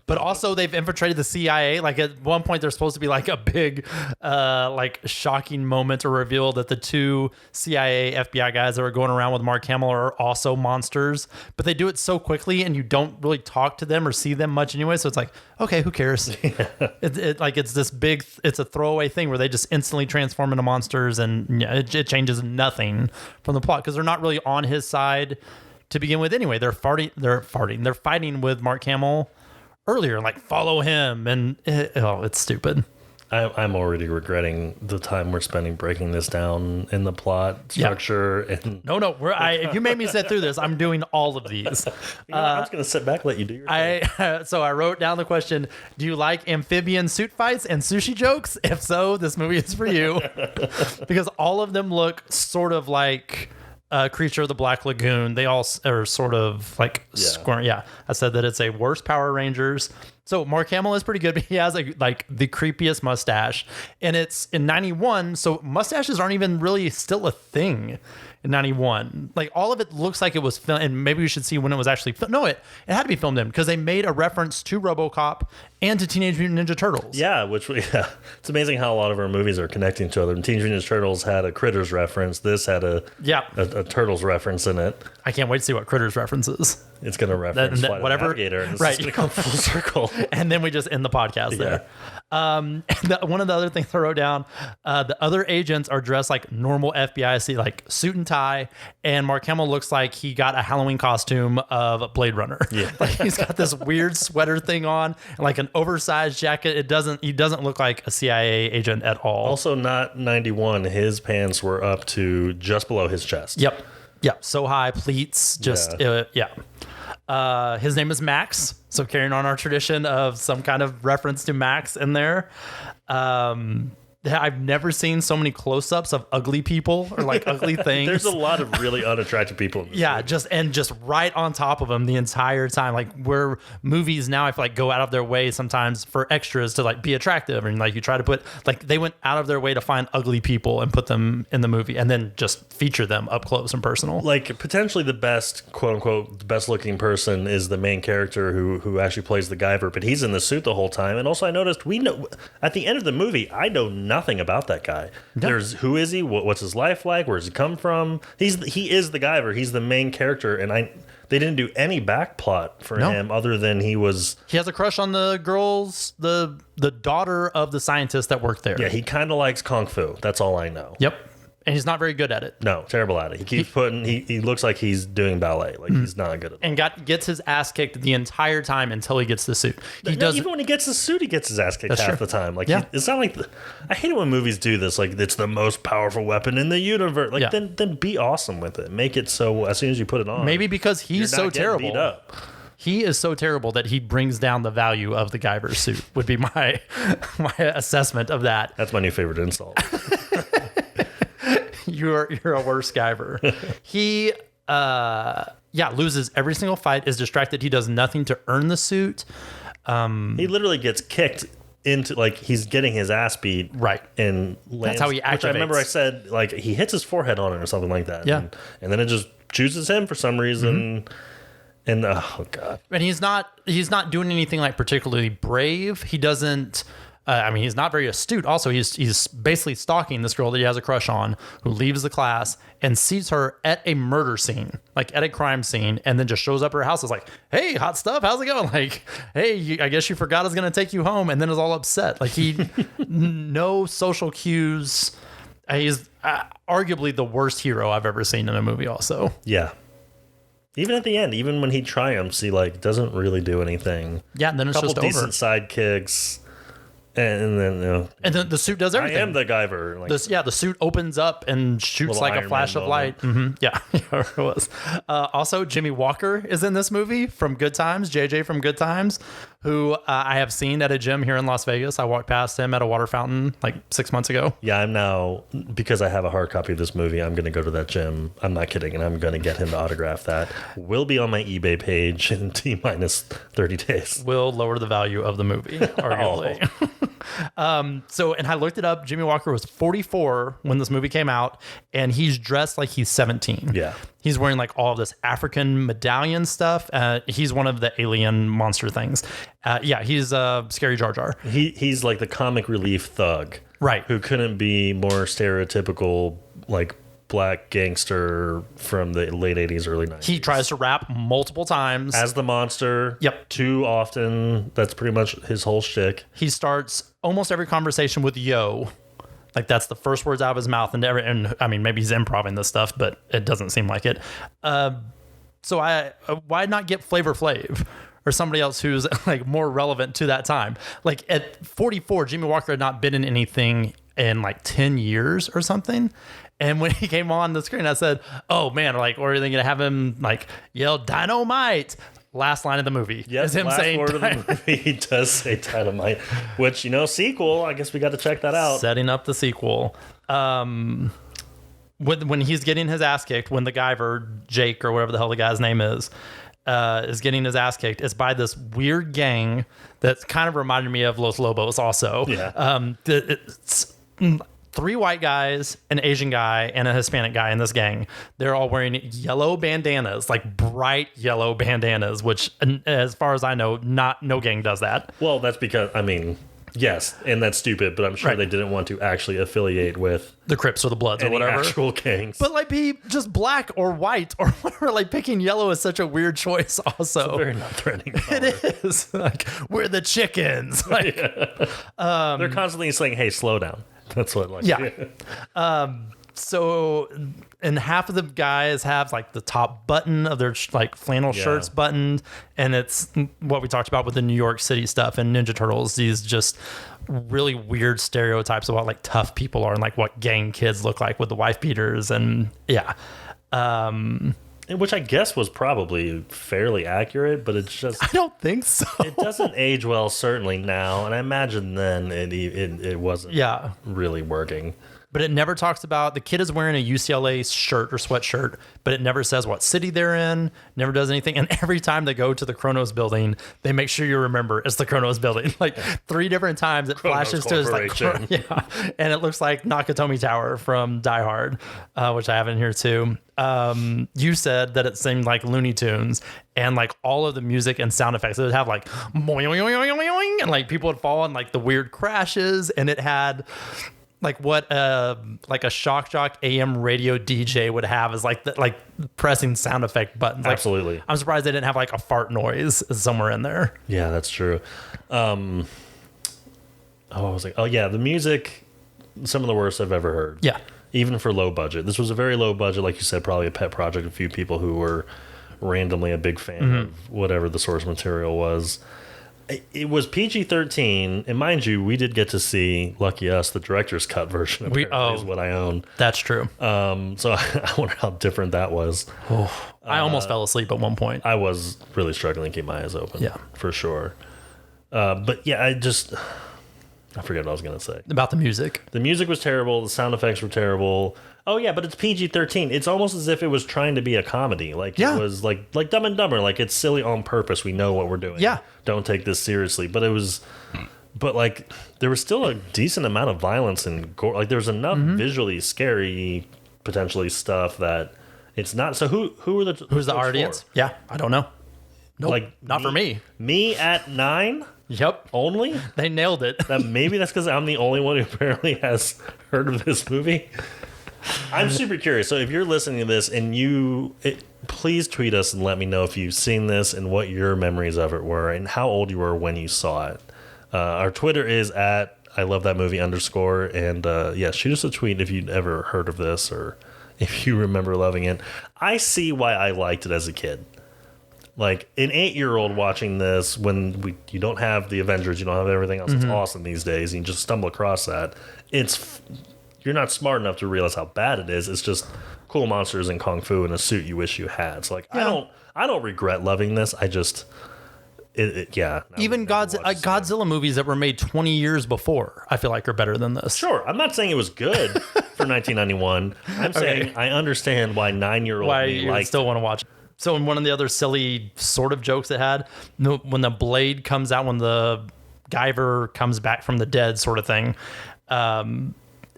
Speaker 2: But also they've infiltrated the CIA. Like at one point there's supposed to be like a big like shocking moment or reveal that the two CIA FBI guys that are going around with Mark Hamill are also monsters. But they do it so quickly and you don't really talk to them or see them much anyway. So it's like, okay, who cares? It's this big, it's a throwaway thing where they just instantly transform into monsters and it changes nothing from the plot because they're not really on his side to begin with anyway. They're fighting with Mark Hamill earlier, like follow him, and it's stupid.
Speaker 1: I'm already regretting the time we're spending breaking this down in the plot structure. Yeah. And
Speaker 2: no, you made me sit through this. I'm doing all of these.
Speaker 1: I'm just gonna sit back, let you do your thing.
Speaker 2: So I wrote down the question: do you like amphibian suit fights and sushi jokes? If so, this movie is for you because all of them look sort of like Creature of the Black Lagoon. They all are sort of like squirm. Yeah, I said that it's a worse Power Rangers. So Mark Hamill is pretty good, but he has like the creepiest mustache, and it's in '91. So mustaches aren't even really still a thing in '91. Like all of it looks like it was filmed, and maybe we should see when it was actually filmed. No, it had to be filmed in because they made a reference to RoboCop and to Teenage Mutant Ninja Turtles.
Speaker 1: Yeah, it's amazing how a lot of our movies are connecting to other. Teenage Mutant Ninja Turtles had a Critters reference. This had a Turtles reference in it.
Speaker 2: I can't wait to see what Critters references.
Speaker 1: It's going to reference whatever Navigator, and it's just going to come full circle.
Speaker 2: And then we just end the podcast there. One of the other things I wrote down, the other agents are dressed like normal FBI, see like suit and tie, and Mark Hamill looks like he got a Halloween costume of Blade Runner. Yeah, like he's got this weird sweater thing on, and like an oversized jacket. He doesn't look like a CIA agent at all.
Speaker 1: Also, not 91. His pants were up to just below his chest.
Speaker 2: Yep. So high, pleats. Just his name is Max, so carrying on our tradition of some kind of reference to Max in there. I've never seen so many close-ups of ugly people or like ugly things.
Speaker 1: There's a lot of really unattractive people in this movie.
Speaker 2: just right on top of them the entire time. Like where movies now I feel like go out of their way sometimes for extras to like be attractive, and like you try to put like they went out of their way to find ugly people and put them in the movie and then just feature them up close and personal.
Speaker 1: Like potentially the best, quote unquote, the best looking person is the main character who actually plays the Guyver, but he's in the suit the whole time. And also I noticed we know at the end of the movie I know nothing about that guy. There's who is he? What's his life like? Where does he come from? He is the Guyver. He's the main character, and they didn't do any back plot for him other than he has
Speaker 2: a crush on the girls, the daughter of the scientist that worked there.
Speaker 1: Yeah, he kind of likes kung fu. That's all I know.
Speaker 2: Yep. And he's not very good at it.
Speaker 1: No, terrible at it. He keeps he looks like he's doing ballet. Like he's not good at it.
Speaker 2: And gets his ass kicked the entire time until he gets the suit.
Speaker 1: Even when he gets the suit, he gets his ass kicked half the time. Like it's not like I hate it when movies do this. Like it's the most powerful weapon in the universe. Like then be awesome with it. Make it so as soon as you put it on.
Speaker 2: Maybe because he's so terrible. Beat up. He is so terrible that he brings down the value of the Guyver suit. Would be my assessment of that.
Speaker 1: That's my new favorite insult.
Speaker 2: You're a worse Guyver. He loses every single fight, is distracted. He does nothing to earn the suit.
Speaker 1: He literally gets kicked into like he's getting his ass beat.
Speaker 2: Right.
Speaker 1: And lands,
Speaker 2: that's how he activates.
Speaker 1: Which I remember I said like he hits his forehead on it or something like that.
Speaker 2: Yeah.
Speaker 1: And then it just chooses him for some reason. Mm-hmm. And oh god.
Speaker 2: And he's not doing anything like particularly brave. He doesn't he's not very astute. Also, he's basically stalking this girl that he has a crush on, who leaves the class and sees her at a murder scene, like at a crime scene, and then just shows up at her house. Is like, "Hey, hot stuff, how's it going?" Like, "Hey, I guess you forgot I was gonna take you home," and then is all upset. Like no social cues. He's arguably the worst hero I've ever seen in a movie. Also,
Speaker 1: yeah. Even at the end, even when he triumphs, he like doesn't really do anything.
Speaker 2: Yeah, and then it's just over.
Speaker 1: A couple decent sidekicks. And then
Speaker 2: and then the suit does everything.
Speaker 1: I am the Guyver. Like,
Speaker 2: the suit opens up and shoots like a flash of light. Mm-hmm. Yeah, it was. Also, Jimmy Walker is in this movie from Good Times. JJ from Good Times, who I have seen at a gym here in Las Vegas. I walked past him at a water fountain like 6 months ago.
Speaker 1: Yeah, I'm now, because I have a hard copy of this movie, I'm going to go to that gym. I'm not kidding, and I'm going to get him to autograph that. Will be on my eBay page in T-minus 30 days.
Speaker 2: Will lower the value of the movie, arguably. And I looked it up. Jimmy Walker was 44 when this movie came out, and he's dressed like he's 17.
Speaker 1: Yeah.
Speaker 2: He's wearing like all of this African medallion stuff. He's one of the alien monster things. He's Scary Jar Jar.
Speaker 1: He's like the comic relief thug.
Speaker 2: Right.
Speaker 1: Who couldn't be more stereotypical, like, black gangster from the late 80s, early 90s.
Speaker 2: He tries to rap multiple times.
Speaker 1: As the monster.
Speaker 2: Yep.
Speaker 1: Too often. That's pretty much his whole shtick.
Speaker 2: He starts almost every conversation with yo. Like, that's the first words out of his mouth. And I mean, maybe he's improvising this stuff, but it doesn't seem like it. So why not get Flavor Flav? Or somebody else who's like more relevant to that time. Like at 44, Jimmy Walker had not been in anything in like 10 years or something. And when he came on the screen, I said, "Oh man!" Like, or are they gonna have him like yell "Dynamite"? Last line of the movie.
Speaker 1: Yes,
Speaker 2: is him
Speaker 1: last
Speaker 2: saying
Speaker 1: word of the movie. He does say Dynamite, which, sequel. I guess we got to check that out.
Speaker 2: Setting up the sequel. When he's getting his ass kicked, when the Guyver, Jake or whatever the hell the guy's name is getting his ass kicked, it's by this weird gang that's kind of reminded me of Los Lobos also.
Speaker 1: Yeah.
Speaker 2: It's 3 white guys, an Asian guy, and a Hispanic guy in this gang. They're all wearing yellow bandanas, like bright yellow bandanas, which, as far as I know, no gang does that.
Speaker 1: Well, that's because, yes, and that's stupid, but I'm sure they didn't want to actually affiliate with
Speaker 2: the Crips or the Bloods or
Speaker 1: any
Speaker 2: whatever.
Speaker 1: actual gangs.
Speaker 2: But like be just black or white or whatever. Like picking yellow is such a weird choice also.
Speaker 1: It's a very not threatening color.
Speaker 2: It is. Like, we're the chickens. Like,
Speaker 1: they're constantly saying, "Hey, slow down." That's what, like,
Speaker 2: So, and half of the guys have like the top button of their like flannel shirts buttoned, and it's what we talked about with the New York City stuff and Ninja Turtles. These just really weird stereotypes of what like tough people are and like what gang kids look like with the wife beaters and
Speaker 1: which I guess was probably fairly accurate, but it's just
Speaker 2: I don't think so.
Speaker 1: It doesn't age well, certainly now, and I imagine then it wasn't really working.
Speaker 2: But it never talks about the kid is wearing a UCLA shirt or sweatshirt, but it never says what city they're in, never does anything. And every time they go to the Kronos building, they make sure you remember it's the Kronos building. Like 3 different times it
Speaker 1: Kronos
Speaker 2: flashes to his like, and it looks like Nakatomi Tower from Die Hard, which I have in here too. You said that it seemed like Looney Tunes, and like all of the music and sound effects, it would have like boing, and like people would fall and like the weird crashes, and it had like what like a shock jock AM radio DJ would have is like pressing sound effect buttons. Like,
Speaker 1: absolutely.
Speaker 2: I'm surprised they didn't have like a fart noise somewhere in there.
Speaker 1: Yeah, that's true. I was like, the music, some of the worst I've ever heard.
Speaker 2: Yeah.
Speaker 1: Even for low budget. This was a very low budget, like you said, probably a pet project. A few people who were randomly a big fan of whatever the source material was. It was PG-13, and mind you, we did get to see, lucky us, the director's cut version is what I own.
Speaker 2: That's true.
Speaker 1: So I wonder how different that was.
Speaker 2: I almost fell asleep at one point.
Speaker 1: I was really struggling to keep my eyes open.
Speaker 2: Yeah.
Speaker 1: For sure. But yeah, I forget what I was going to say.
Speaker 2: About the music.
Speaker 1: The music was terrible. The sound effects were terrible. Oh, yeah, but it's PG-13. It's almost as if it was trying to be a comedy. Like, it was like Dumb and Dumber. Like, it's silly on purpose. We know what we're doing.
Speaker 2: Yeah.
Speaker 1: Don't take this seriously. But like, there was still a decent amount of violence and gore. Like, there was enough visually scary, potentially, stuff that it's not. So who's
Speaker 2: the audience? For? Yeah, I don't know. Nope, like, not for me.
Speaker 1: Me at 9?
Speaker 2: Yep.
Speaker 1: Only?
Speaker 2: They nailed it.
Speaker 1: Maybe that's because I'm the only one who apparently has heard of this movie. I'm super curious. So if you're listening to this and please tweet us and let me know if you've seen this and what your memories of it were and how old you were when you saw it. Our Twitter is at @ILoveThatMovie_. And shoot us a tweet if you'd ever heard of this or if you remember loving it. I see why I liked it as a kid. Like an 8-year-old watching this when you don't have the Avengers, you don't have everything else that's awesome these days, and you just stumble across that. You're not smart enough to realize how bad it is. It's just cool monsters and kung fu in a suit you wish you had. So like, I don't regret loving this. I just,
Speaker 2: Even Godzilla movies that were made 20 years before, I feel like are better than this.
Speaker 1: Sure, I'm not saying it was good for 1991. I'm saying I understand why 9-year-old me
Speaker 2: still want to watch it. So in one of the other silly sort of jokes it had, when the blade comes out, when the Guyver comes back from the dead sort of thing.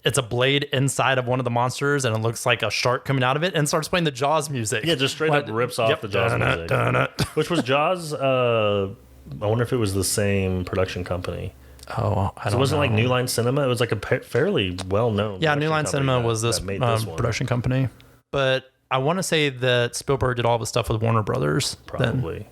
Speaker 2: It's a blade inside of one of the monsters, and it looks like a shark coming out of it, and starts playing the Jaws music.
Speaker 1: Yeah, just straight up rips off the Jaws music. Which was Jaws. I wonder if it was the same production company.
Speaker 2: Oh, I don't know.
Speaker 1: It wasn't like New Line Cinema. It was like a fairly well-known.
Speaker 2: Yeah, New Line Cinema was this production company. But I want to say that Spielberg did all the stuff with Warner Brothers.
Speaker 1: Probably. Then.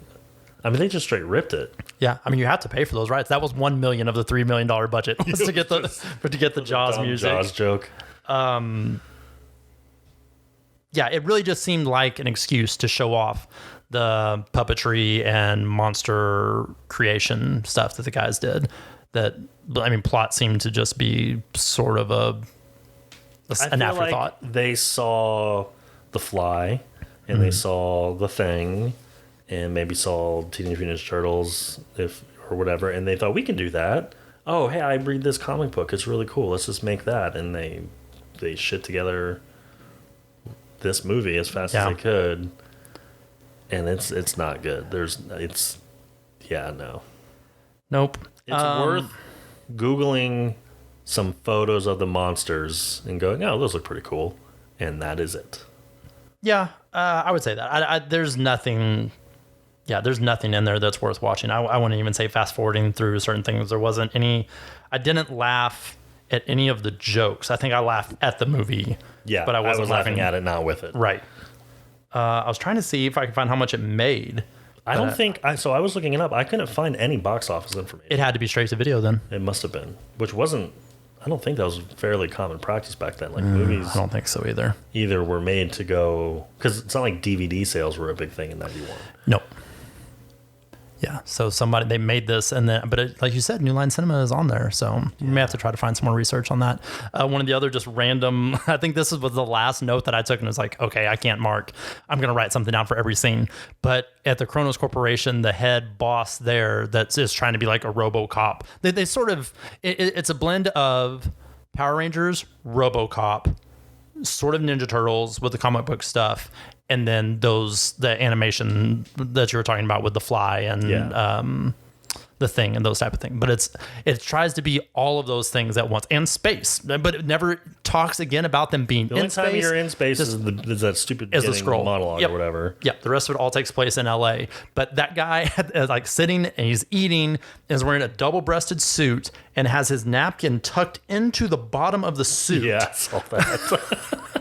Speaker 1: I mean, they just straight ripped it.
Speaker 2: Yeah, I mean, you have to pay for those rights. That was $1 million of the $3 million budget was to get the Jaws music.
Speaker 1: Jaws joke.
Speaker 2: Yeah, it really just seemed like an excuse to show off the puppetry and monster creation stuff that the guys did. That, I mean, plot seemed to just be sort of an afterthought.
Speaker 1: Like they saw The Fly, and they saw The Thing, and maybe saw Teenage Mutant Ninja Turtles, or whatever, and they thought, we can do that. Oh, hey, I read this comic book. It's really cool. Let's just make that. And they shit together this movie as fast as they could, and it's not good.
Speaker 2: Nope.
Speaker 1: It's worth Googling some photos of the monsters and going, oh, those look pretty cool, and that is it.
Speaker 2: Yeah, I would say that. There's nothing. Yeah, there's nothing in there that's worth watching. I wouldn't even say fast forwarding through certain things. There wasn't any. I didn't laugh at any of the jokes. I think I laughed at the movie.
Speaker 1: Yeah,
Speaker 2: but I wasn't
Speaker 1: laughing at it, not with it.
Speaker 2: Right. I was trying to see if I could find how much it made.
Speaker 1: I don't think. So I was looking it up. I couldn't find any box office information.
Speaker 2: It had to be straight to video then.
Speaker 1: It must have been, which wasn't. I don't think that was fairly common practice back then. Like movies,
Speaker 2: I don't think so either.
Speaker 1: Either were made to go, because it's not like DVD sales were a big thing in '91.
Speaker 2: Nope. Yeah, so they made this, and then, but like you said, New Line Cinema is on there, so you may have to try to find some more research on that. One of the other just random, I think this was the last note that I took, and it was like, okay, I can't mark. I'm going to write something down for every scene. But at the Kronos Corporation, the head boss there that is trying to be like a RoboCop. They sort of, it's a blend of Power Rangers, RoboCop, sort of Ninja Turtles with the comic book stuff, and then the animation that you were talking about with The Fly and The Thing and those type of things. But it tries to be all of those things at once, and space, but it never talks again about them being in space. The only time you're
Speaker 1: in space is that stupid
Speaker 2: the scroll
Speaker 1: monologue or whatever.
Speaker 2: Yeah, the rest of it all takes place in LA. But that guy is like sitting and he's eating, is wearing a double-breasted suit, and has his napkin tucked into the bottom of the suit.
Speaker 1: Yeah, I saw that.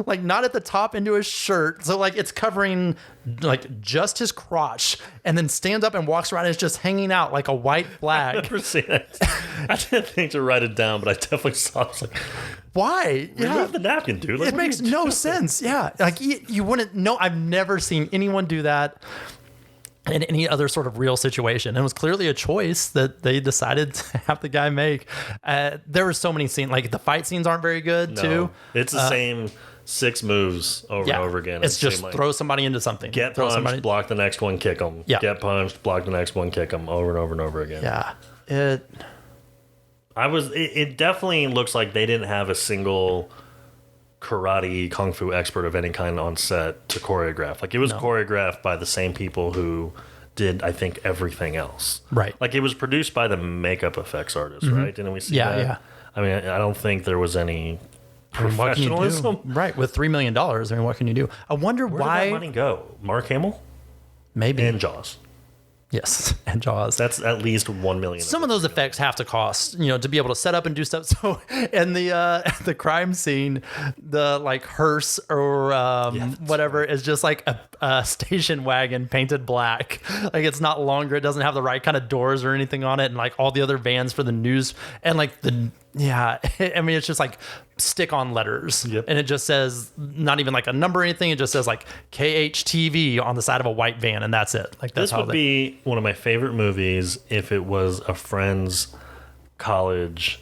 Speaker 2: Like not at the top into his shirt, so like it's covering like just his crotch, and then stands up and walks around and it's just hanging out like a white flag.
Speaker 1: I've never seen it. I didn't think to write it down, but I definitely saw it. I was like,
Speaker 2: why?
Speaker 1: Remove the napkin, dude. Like,
Speaker 2: it makes no sense. Yeah, like you wouldn't know. I've never seen anyone do that in any other sort of real situation. It was clearly a choice that they decided to have the guy make. There were so many scenes, like the fight scenes aren't very good too.
Speaker 1: It's the same 6 moves over and over again.
Speaker 2: It's just like, throw somebody into something.
Speaker 1: Get punched, block the next one, kick them.
Speaker 2: Yeah.
Speaker 1: Get punched, block the next one, kick them, over and over and over again.
Speaker 2: Yeah.
Speaker 1: It definitely looks like they didn't have a single karate kung fu expert of any kind on set to choreograph. Like it was choreographed by the same people who did, I think, everything else.
Speaker 2: Right.
Speaker 1: Like it was produced by the makeup effects artist, right? Didn't we see that?
Speaker 2: Yeah.
Speaker 1: I mean, I don't think there was any professionalism.
Speaker 2: Right. With $3 million, I mean, what can you do? I wonder why.
Speaker 1: Where did that money go? Mark Hamill?
Speaker 2: Maybe.
Speaker 1: And Jaws.
Speaker 2: Yes, and Jaws.
Speaker 1: That's at least $1 million.
Speaker 2: Some of those effects have to cost, to be able to set up and do stuff. So, in the crime scene, the like hearse or whatever is just like a station wagon painted black. Like it's not longer. It doesn't have the right kind of doors or anything on it, and like all the other vans for the news and like I mean, it's just like stick-on letters, and it just says not even like a number or anything. It just says like KHTV on the side of a white van, and that's it. Like that's
Speaker 1: this would be one of my favorite movies if it was a friend's college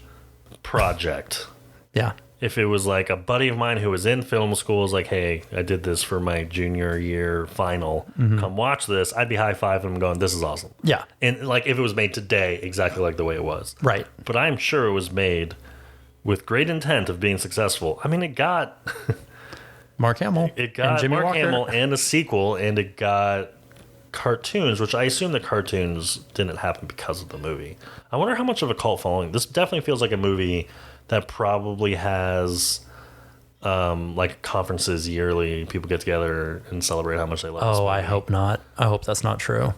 Speaker 1: project.
Speaker 2: Yeah.
Speaker 1: If it was like a buddy of mine who was in film school is like, hey, I did this for my junior year final. Come watch this. I'd be high-fiving him going, this is awesome.
Speaker 2: Yeah.
Speaker 1: And like if it was made today, exactly like the way it was.
Speaker 2: Right.
Speaker 1: But I'm sure it was made with great intent of being successful. I mean, it got
Speaker 2: Mark Hamill.
Speaker 1: It got
Speaker 2: and Jimmy
Speaker 1: Mark
Speaker 2: Walker.
Speaker 1: Hamill and a sequel, and it got cartoons, which I assume the cartoons didn't happen because of the movie. I wonder how much of a cult following. This definitely feels like a movie that probably has like conferences yearly. People get together and celebrate how much they love this movie.
Speaker 2: I hope not. I hope that's not true.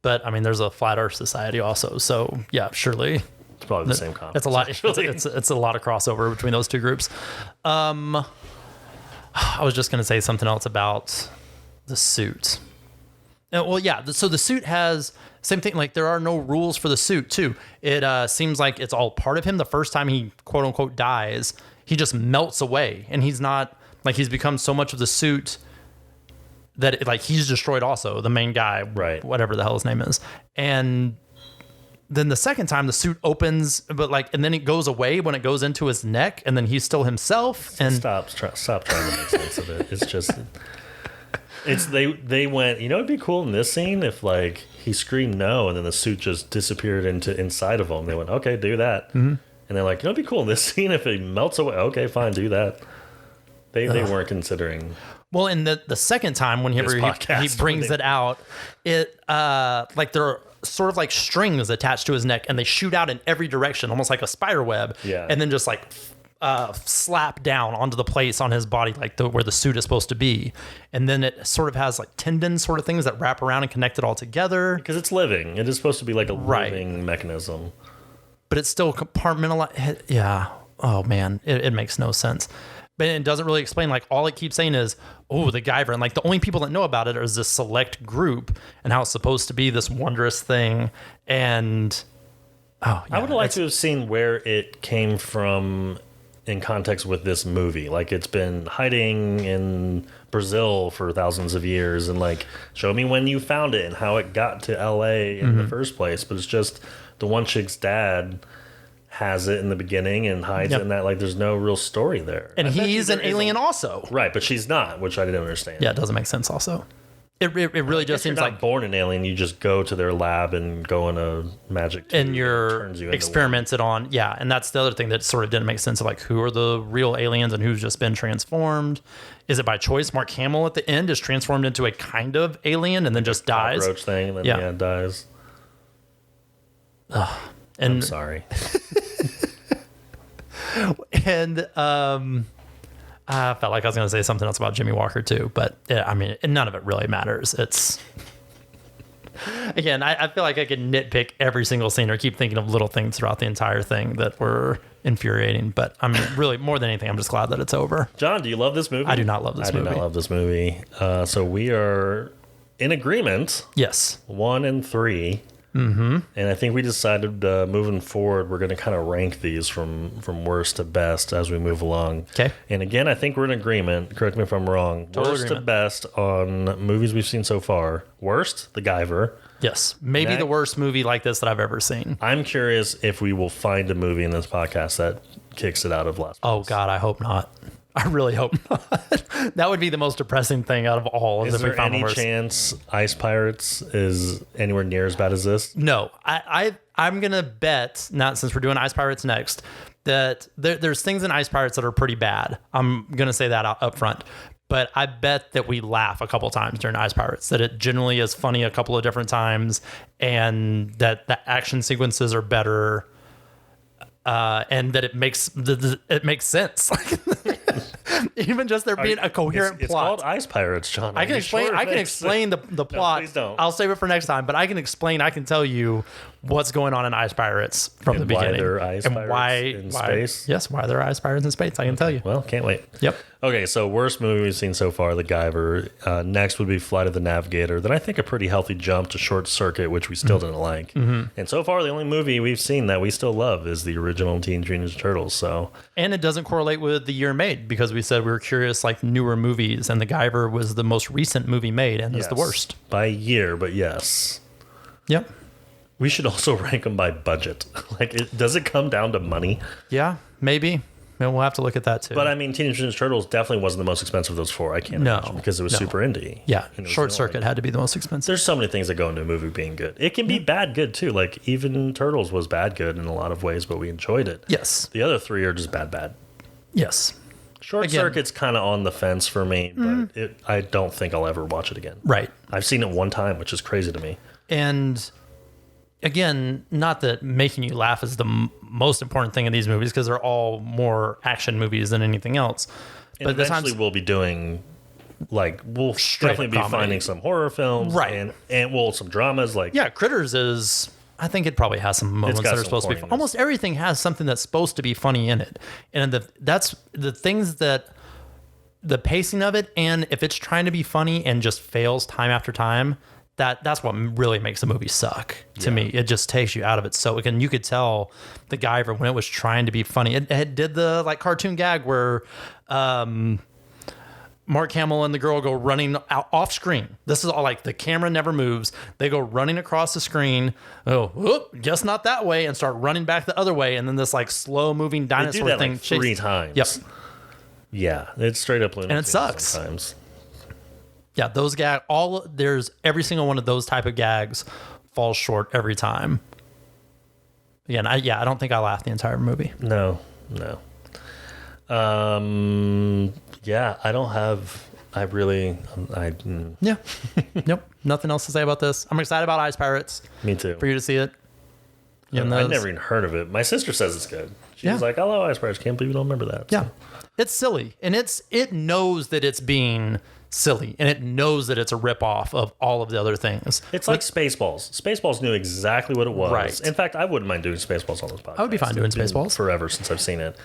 Speaker 2: But I mean, there's a Flat Earth Society also, so yeah, surely
Speaker 1: It's probably the same conference.
Speaker 2: it's a lot. It's a lot of crossover between those two groups. I was just going to say something else about the suit. Well, yeah. So the suit has same thing. Like there are no rules for the suit too. It seems like it's all part of him. The first time he quote unquote dies, he just melts away, and he's not like he's become so much of the suit that like he's destroyed. Also, the main guy,
Speaker 1: right?
Speaker 2: Whatever the hell his name is, and then the second time the suit opens, but like, and then it goes away when it goes into his neck, and then he's still himself. And
Speaker 1: stop trying to make sense of it. It's just. They went, you know, it'd be cool in this scene if like he screamed no and then the suit just disappeared inside of him. They went, okay, do that. Mm-hmm. And they're like, you know, it'd be cool in this scene if it melts away. Okay, fine, do that. They weren't considering.
Speaker 2: Well, in the second time when he brings it out, it like there are sort of like strings attached to his neck and they shoot out in every direction, almost like a spider web.
Speaker 1: Yeah.
Speaker 2: And then just like slap down onto the place on his body, like where the suit is supposed to be. And then it sort of has like tendons sort of things that wrap around and connect it all together.
Speaker 1: Because it's living. It is supposed to be like a living mechanism.
Speaker 2: But it's still compartmentalized. Yeah. Oh, man. It makes no sense. But it doesn't really explain, like, all it keeps saying is, oh, the Guyver. And, like, the only people that know about it is this select group and how it's supposed to be this wondrous thing. And, oh, yeah,
Speaker 1: I would like to have seen where it came from in context with this movie. Like, it's been hiding in Brazil for thousands of years. And, like, show me when you found it and how it got to L.A. in the first place. But it's just the one chick's dad has it in the beginning and hides it in that. Like, there's no real story there.
Speaker 2: And he's an alien also.
Speaker 1: Right, but she's not, which I didn't understand.
Speaker 2: Yeah, it doesn't make sense also. It really just seems like
Speaker 1: born an alien. You just go to their lab and go in a magic tube
Speaker 2: and you're experimented on. Yeah, and that's the other thing that sort of didn't make sense of, like, who are the real aliens and who's just been transformed. Is it by choice? Mark Hamill at the end is transformed into a kind of alien and then just dies.
Speaker 1: Cockroach thing, and then dies.
Speaker 2: And
Speaker 1: I'm sorry.
Speaker 2: And I felt like I was going to say something else about Jimmy Walker too, but I mean, none of it really matters. It's again, I feel like I could nitpick every single scene or keep thinking of little things throughout the entire thing that were infuriating. But I'm really, more than anything, I'm just glad that it's over.
Speaker 1: John, do you love this movie?
Speaker 2: I do not love this movie.
Speaker 1: I do not love this movie. So we are in agreement.
Speaker 2: Yes.
Speaker 1: 1 and 3. Mm-hmm. And I think we decided moving forward, we're going to kind of rank these from worst to best as we move along.
Speaker 2: Okay.
Speaker 1: And again, I think we're in agreement. Correct me if I'm wrong.
Speaker 2: Total
Speaker 1: worst
Speaker 2: agreement.
Speaker 1: to best on movies we've seen so far. Worst, The Guyver.
Speaker 2: Yes. Maybe the worst movie like this that I've ever seen.
Speaker 1: I'm curious if we will find a movie in this podcast that kicks it out of last place.
Speaker 2: Oh, God, I hope not. I really hope not. That would be the most depressing thing out of all.
Speaker 1: Is there any chance Ice Pirates is anywhere near as bad as this?
Speaker 2: No, I'm gonna bet, not since we're doing Ice Pirates next, that there's things in Ice Pirates that are pretty bad. I'm gonna say that up front. But I bet that we laugh a couple times during Ice Pirates, that it generally is funny a couple of different times, and that the action sequences are better, and that it makes sense. Even just there being a coherent plot.
Speaker 1: It's called Ice Pirates, John.
Speaker 2: I can explain the plot.
Speaker 1: No, please don't.
Speaker 2: I'll save it for next time, but I can tell you what's going on in Ice Pirates from the beginning.
Speaker 1: Why there are ice pirates in space?
Speaker 2: Yes, why there are ice pirates in space. I can tell you.
Speaker 1: Well, can't wait.
Speaker 2: Yep.
Speaker 1: Okay, so worst movie we've seen so far, The Guyver. Next would be Flight of the Navigator. Then I think a pretty healthy jump to Short Circuit, which we still didn't like. Mm-hmm. And so far, the only movie we've seen that we still love is the original Teenage Mutant Ninja Turtles. So,
Speaker 2: and it doesn't correlate with the year made, because we said we were curious, like newer movies, and The Guyver was the most recent movie made and is the worst
Speaker 1: by year. But yes,
Speaker 2: yep.
Speaker 1: We should also rank them by budget. Like, does it come down to money?
Speaker 2: Yeah, maybe. And we'll have to look at that too.
Speaker 1: But I mean, Teenage Mutant Ninja Turtles definitely wasn't the most expensive of those four. I can't imagine, because it was super indie.
Speaker 2: Yeah, Short Circuit had to be the most expensive.
Speaker 1: There's so many things that go into a movie being good. It can be bad good too. Like, even Turtles was bad good in a lot of ways, but we enjoyed it.
Speaker 2: Yes.
Speaker 1: The other three are just bad.
Speaker 2: Yes.
Speaker 1: Short Circuit's kind of on the fence for me, but I don't think I'll ever watch it again.
Speaker 2: Right.
Speaker 1: I've seen it one time, which is crazy to me.
Speaker 2: And again, not that making you laugh is the most important thing in these movies, because they're all more action movies than anything else.
Speaker 1: And
Speaker 2: but
Speaker 1: eventually we'll be doing, like, we'll definitely be finding some horror films.
Speaker 2: Right.
Speaker 1: And some dramas. Like,
Speaker 2: yeah, Critters is... I think it probably has some moments that are supposed to be... Almost everything has something that's supposed to be funny in it. And that's the things that... The pacing of it, and if it's trying to be funny and just fails time after time... That's what really makes a movie suck to me. It just takes you out of it. So again, you could tell the Guyver when it was trying to be funny. It did the like cartoon gag where Mark Hamill and the girl go running out off screen. This is all like the camera never moves. They go running across the screen. Oh, whoop, guess not that way, and start running back the other way. And then this like slow moving dinosaur
Speaker 1: they do that
Speaker 2: thing
Speaker 1: like 3 times.
Speaker 2: Yep.
Speaker 1: Yeah, it's straight up Looney
Speaker 2: and it
Speaker 1: Tunes
Speaker 2: sucks.
Speaker 1: sometimes.
Speaker 2: Yeah, those there's every single one of those type of gags falls short every time. Again, I don't think I laughed the entire movie.
Speaker 1: No. Yeah,
Speaker 2: Yeah. Nope. Nothing else to say about this. I'm excited about Ice Pirates.
Speaker 1: Me too.
Speaker 2: For you to see it.
Speaker 1: I never even heard of it. My sister says it's good. She's like, I love Ice Pirates. Can't believe you don't remember that.
Speaker 2: Yeah.
Speaker 1: So.
Speaker 2: It's silly. And it knows that it's being silly, and it knows that it's a ripoff of all of the other things.
Speaker 1: It's like Spaceballs. Spaceballs knew exactly what it was.
Speaker 2: Right.
Speaker 1: In fact, I wouldn't mind doing Spaceballs on this podcast.
Speaker 2: I would be fine doing Spaceballs.
Speaker 1: Forever since I've seen it.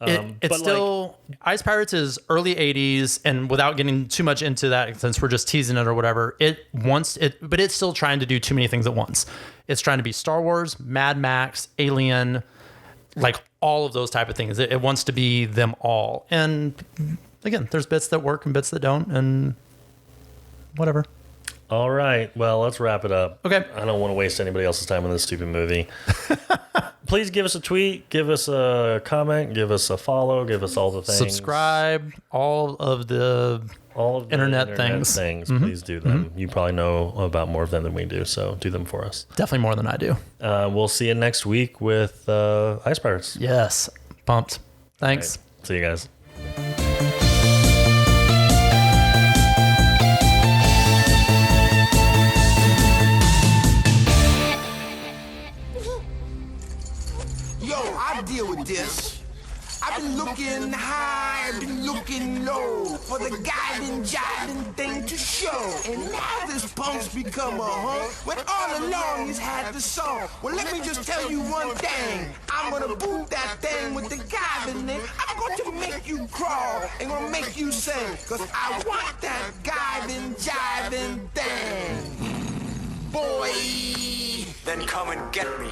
Speaker 2: It's still Ice Pirates is early 80s, and without getting too much into that, since we're just teasing it or whatever, but it's still trying to do too many things at once. It's trying to be Star Wars, Mad Max, Alien, like all of those type of things. It wants to be them all. And again, there's bits that work and bits that don't, and whatever.
Speaker 1: All right. Well, let's wrap it up.
Speaker 2: Okay.
Speaker 1: I don't want to waste anybody else's time on this stupid movie. Please give us a tweet, give us a comment, give us a follow, give us all the things.
Speaker 2: Subscribe, all of the internet things.
Speaker 1: Mm-hmm. Please do them. Mm-hmm. You probably know about more of them than we do, so do them for us.
Speaker 2: Definitely more than I do.
Speaker 1: We'll see you next week with Ice Pirates.
Speaker 2: Yes. Pumped. Thanks.
Speaker 1: Right. See you guys.
Speaker 3: Deal with this. I've been looking high, I've been looking low for the guiding, jiving thing to show. And now this punk's become a hunk when all along he's had the song. Well, let me just tell you one thing. I'm gonna boot that thing with the guiding in. I'm going to make you crawl and gonna make you sing. Cause I want that guiding, jiving thing. Boy.
Speaker 4: Then come and get me.